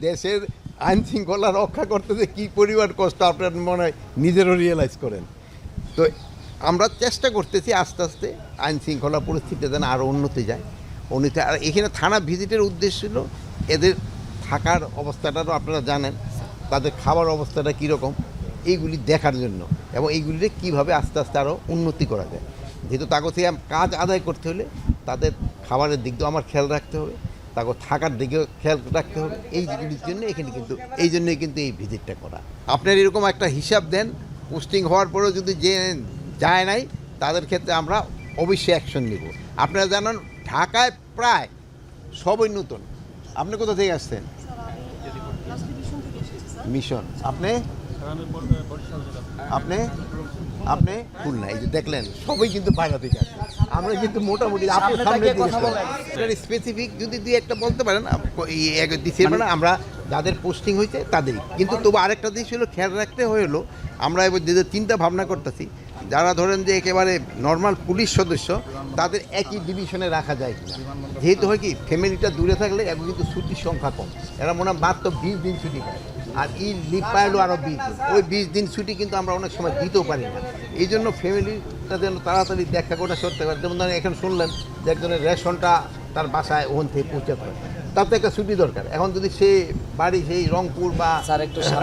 দেশের আইন শৃঙ্খলা রক্ষা করতে যে কী পরিমাণ কষ্ট আপনার মনে হয় নিজেরও রিয়েলাইজ করেন। তো আমরা চেষ্টা করতেছি আস্তে আস্তে আইন শৃঙ্খলা পরিস্থিতি যেন আরও উন্নতি যায়, উন্নতি। আর এখানে থানা ভিজিটের উদ্দেশ্য ছিল এদের থাকার অবস্থাটাও আপনারা জানেন, তাদের খাবার অবস্থাটা কীরকম এইগুলি দেখার জন্য, এবং এইগুলিতে কীভাবে আস্তে আস্তে আরও উন্নতি করা যায়। যেহেতু তাকে থেকে কাজ আদায় করতে হলে তাদের খাবারের দিক দিয়েও আমার খেয়াল রাখতে হবে, তাকে থাকার দিকেও খেয়াল রাখতে হবে। এইগুলির জন্য এখানে কিন্তু এই জন্যই কিন্তু এই ভিজিটটা করা। আপনার এরকম একটা হিসাব দেন, পোস্টিং হওয়ার পরেও যদি যে যায় নাই তাদের ক্ষেত্রে আমরা অবশ্যই অ্যাকশন নিব। আপনারা জানেন ঢাকায় প্রায় সবই নতুন। আপনি কোথা থেকে আসছেন? মিশন। আপনি আপনি আপনি খুলনা। এই যে দেখলেন সবই কিন্তু বাইরে থেকে আসে। আমরা কিন্তু মোটামুটি স্পেসিফিক যদি দুই একটা বলতে পারেন আমরা যাদের পোস্টিং হয়েছে তাদেরই, কিন্তু তবু আরেকটা দিক ছিল খেয়াল রাখতে হলো, আমরা এবার যে চিন্তা ভাবনা করতেছি যারা ধরেন যে একেবারে নর্মাল পুলিশ সদস্য তাদের একই ডিভিশনে রাখা যায় কিনা। যেহেতু হয় কি ফ্যামিলিটা দূরে থাকলে এখন কিন্তু ছুটির সংখ্যা কম, এরা মনে হয় মাত্র 20 দিন ছুটি পায়, আর লিভ পাইলো আরও 20 দিন। ওই 20 দিন ছুটি কিন্তু আমরা অনেক সময় দিতেও পারি না। এই জন্য ফ্যামিলিটা যেন তাড়াতাড়ি দেখা করে সরতে পারে। যেমন ধরেন এখন শুনলেন যে একজনের রেশনটা তার বাসায় ওখান থেকে পৌঁছাতে হয়, তার তো একটা ছুটি দরকার। এখন যদি সে বাড়ি সেই রংপুর বা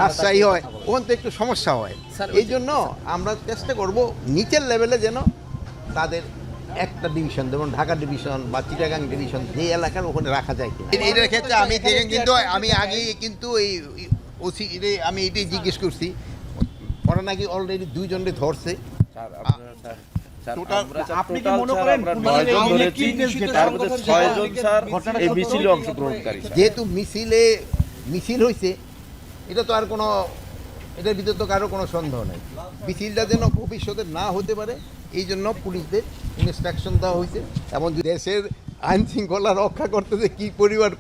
রাজশাহী হয় ওখান থেকে একটু সমস্যা হয়। এই জন্য আমরা চেষ্টা করব নিচের লেভেলে যেন তাদের একটা ডিভিশন, যেমন ঢাকা ডিভিশন বা চিটাগাং ডিভিশন যে এলাকার ওখানে রাখা যায়। এটার ক্ষেত্রে আমি দেখেন কিন্তু আমি আগে কিন্তু এই ওসি আমি এটাই জিজ্ঞেস করছি, ওরা নাকি অলরেডি 2 জনকে ধরছে। আপনি কি মনে করেন যেহেতু মিছিল হয়েছে, এটা তো আর কোনো, এটার ভিতরে তো কারো কোনো সন্দেহ নেই। মিছিলটা যেন ভবিষ্যতে না হতে পারে এই জন্য পুলিশদের ইনস্ট্রাকশন দেওয়া হয়েছে, এবং দেশের আইন শৃঙ্খলা রক্ষা করতে যে কী পরিমাণ